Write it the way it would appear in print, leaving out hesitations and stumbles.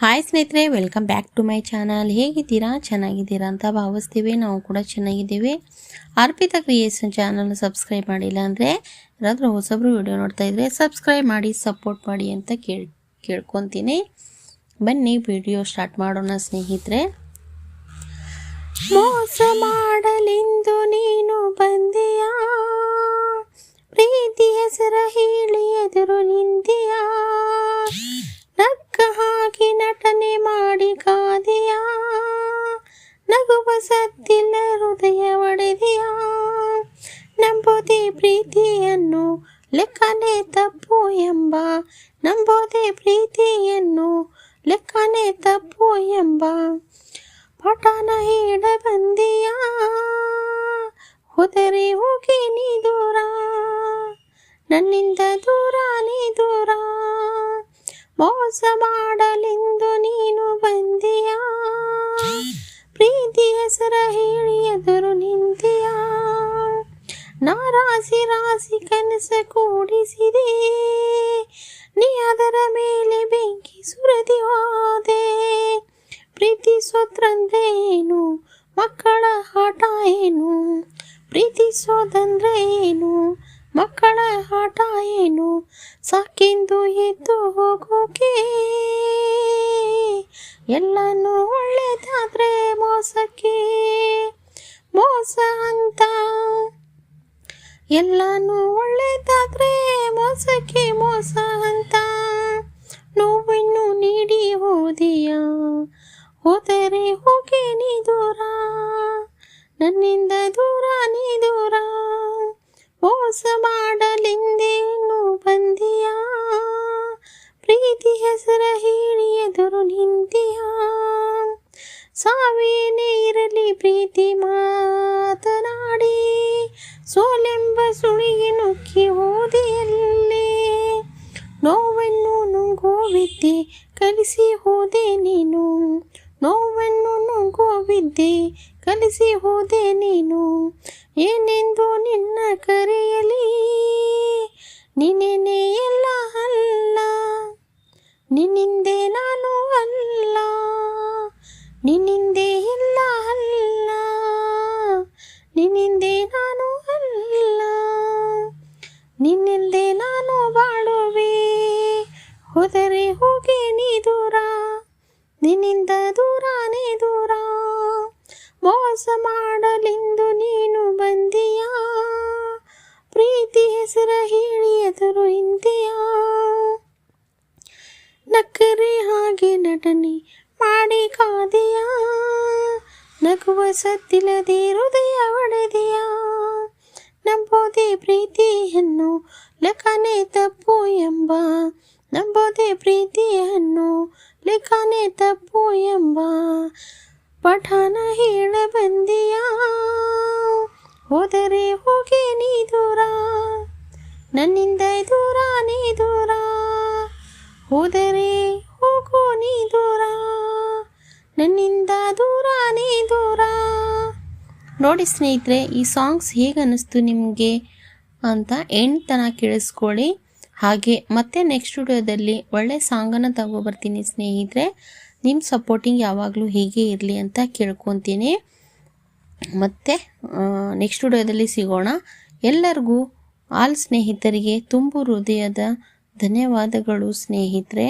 Hi ಸ್ನೇಹಿತರೆ, welcome back to my channel. ಹೇಗಿದ್ದೀರಾ? ಚೆನ್ನಾಗಿದ್ದೀರಾ ಅಂತ ಭಾವಿಸ್ತೀವಿ. ನಾವು ಕೂಡ ಚೆನ್ನಾಗಿದ್ದೀವಿ. ಅರ್ಪಿತಾ ಕ್ರಿಯೇಷನ್ ಚಾನಲ್ ಸಬ್ಸ್ಕ್ರೈಬ್ ಮಾಡಿಲ್ಲ ಅಂದರೆ ಯಾರಾದರೂ ಹೊಸಬ್ರು ವಿಡಿಯೋ ನೋಡ್ತಾ ಇದ್ದರೆ ಸಬ್ಸ್ಕ್ರೈಬ್ ಮಾಡಿ, ಸಪೋರ್ಟ್ ಮಾಡಿ ಅಂತ ಕೇಳ್ಕೊತೀನಿ. ಬನ್ನಿ ವಿಡಿಯೋ ಸ್ಟಾರ್ಟ್ ಮಾಡೋಣ ಸ್ನೇಹಿತರೆ. ಮೋಸ ಮಾಡಲೆಂದು ನೀನು ಬಂದೆಯಾ, ಪ್ರೀತಿ ಹೆಸರ ಹೇಳಿ ಎದುರು ನಿಂದೆಯಾ, ನಕ್ಕ ಹಾಗೆ ನಟನೆ ಮಾಡಿ ಕಾದೆಯಾ, ನಗುವ ಸತ್ತಿಲ್ಲ ಹೃದಯ ಒಡೆದೆಯಾ, ನಂಬೋದೆ ಪ್ರೀತಿಯನ್ನು ಲೆಕ್ಕನೆ ತಪ್ಪು ಎಂಬ, ನಂಬೋದೆ ಪ್ರೀತಿಯನ್ನು ಲೆಕ್ಕನೆ ತಪ್ಪು ಎಂಬ ಪಠಾನ ಹೇಳ ಬಂದೆಯಾ, ಹೋದರೆ ಹೋಗಿ ನೀ ದೂರ, ನನ್ನಿಂದ ದೂರ ನೀ ದೂರ, ಮೋಸ ಮಾಡಲೆಂದು ನೀನು ಬಂದೆಯಾ, ಪ್ರೀತಿ ಹೆಸರ ಹೇಳಿ ಎದುರು ನಿಂದೆಯಾ, ರಾಶಿ ರಾಶಿ ಕನಸ ಕೂಡಿಸಿದೆ, ನೀ ಅದರ ಮೇಲೆ ಬೆಂಕಿ ಸುರದಿ ಹೋದೆ, ಪ್ರೀತಿ ಸ್ವತಂತ್ರ ಏನು, ಮಕ್ಕಳ ಆಟ ಏನು, ಪ್ರೀತಿಸೋದಂದ್ರೆ ಏನು, ಮಕ್ಕಳ ಆಟ ಏನು, ಸಾಕೆಂದು ಎದ್ದು ಹೋಗೋಕೆ, ಎಲ್ಲನೂ ಒಳ್ಳೆದಾದ್ರೆ ಮೋಸಕ್ಕೆ ಮೋಸ ಅಂತ, ಎಲ್ಲನೂ ಒಳ್ಳೆದಾದ್ರೆ ಮೋಸಕ್ಕೆ ಮೋಸ ಅಂತ, ನೋವನ್ನು ನೀಡಿ ಹೋದೆಯಾ, ಹೋದರೆ ಹೋಗಿ ನೀ ದೂರ, ನನ್ನಿಂದ ದೂರ ನೀ ದೂರ, ಮೋಸ ಮಾಡಲೆಂದೇನು ಬಂದೆಯಾ, ಪ್ರೀತಿ ಹೆಸರ ಹೇಳಿ ಎದುರು ನಿಂದೆಯಾ, ಸಾವಿನೇ ಇರಲಿ ಪ್ರೀತಿ ಮಾತನಾಡಿ, ಸೋಲೆಂಬ ಸುಳಿಗೆ ನುಗ್ಗಿ ಹೋದೆಯಲ್ಲೇ, ನೋವನ್ನು ನುಂಗೋ ವಿದ್ಯೆ ಕಲಿಸಿ ಹೋದೆ ನೀನು, ನೋವನ್ನು ನುಂಗೋ ವಿದ್ಯೆ ಕಲಿಸಿ ಹೋದೆ ನೀನು, ಏನೆಂದು ನಿನ್ನ ಕರೆಯಲಿ, ನೀನೇನೇ ಎಲ್ಲ ಅಲ್ಲ, ನಿನ್ನಿಂದೆ ನಾನು ಅಲ್ಲ, ನಿನ್ನಿಂದೆ ಎಲ್ಲ ಅಲ್ಲ, ನಿನ್ನಿಂದೆ ನಾನು ಅಲ್ಲ, ನಿನ್ನಿಂದೆ ನಾನು ಬಾಳುವೆ, ಹೋದರೆ ಹೋಗಿ ನೀ ದೂರ, ನಿನ್ನಿಂದ ದೂರ ನೀ ದೂರ, ಮೋಸ ಮಾಡಲೆಂದು ನೀನು ಬಂದೆಯಾ, ಪ್ರೀತಿ ಹೆಸರ ಹೇಳಿ ಎದುರು ನಿಂದೆಯಾ, ನಕ್ಕರೆ ಹಾಗೆ ನಟನೆ ಮಾಡಿ ಕಾದೆಯಾ, ನಗುವ ಸತ್ತಿಲ್ಲದೆ ಹೃದಯ ಒಡೆದೆಯಾ, ನಂಬೋದೆ ಪ್ರೀತಿಯನ್ನು ಲೆಕ್ಕನೆ ತಪ್ಪು ಎಂಬ, ನಂಬೋದೆ ಪ್ರೀತಿಯನ್ನು ಲೆಕ್ಕನೆ ತಪ್ಪು ಎಂಬ ಪಠಾನ ಹೇಳ ಬಂದೆಯಾ, ಹೋದರೆ ಹೋಗಿ ನೀ ದೂರ, ನನ್ನಿಂದ ದೂರ ನೀ ದೂರ, ಹೋದರೆ ಹೋಗು ನೀ ದೂರ, ನನ್ನಿಂದ ದೂರ ನೀ ದೂರ. ನೋಡಿ ಸ್ನೇಹಿತರೆ, ಈ ಸಾಂಗ್ಸ್ ಹೇಗೆ ಅನ್ನಿಸ್ತು ನಿಮಗೆ ಅಂತ ಎಂಡ್ ತನಕ ಕೇಳಿಸ್ಕೊಳ್ಳಿ. ಹಾಗೆ ಮತ್ತೆ ನೆಕ್ಸ್ಟ್ ವಿಡಿಯೋದಲ್ಲಿ ಒಳ್ಳೆ ಸಾಂಗನ್ನು ತಗೊಬರ್ತೀನಿ ಸ್ನೇಹಿತರೆ. ನಿಮ್ಮ ಸಪೋರ್ಟಿಂಗ್ ಯಾವಾಗಲೂ ಹೀಗೆ ಇರಲಿ ಅಂತ ಕೇಳ್ಕೊತೀನಿ. ಮತ್ತು ನೆಕ್ಸ್ಟ್ ವಿಡಿಯೋದಲ್ಲಿ ಸಿಗೋಣ. ಎಲ್ಲರಿಗೂ ಆಲ್ ಸ್ನೇಹಿತರಿಗೆ ತುಂಬು ಹೃದಯದ ಧನ್ಯವಾದಗಳು ಸ್ನೇಹಿತರೆ.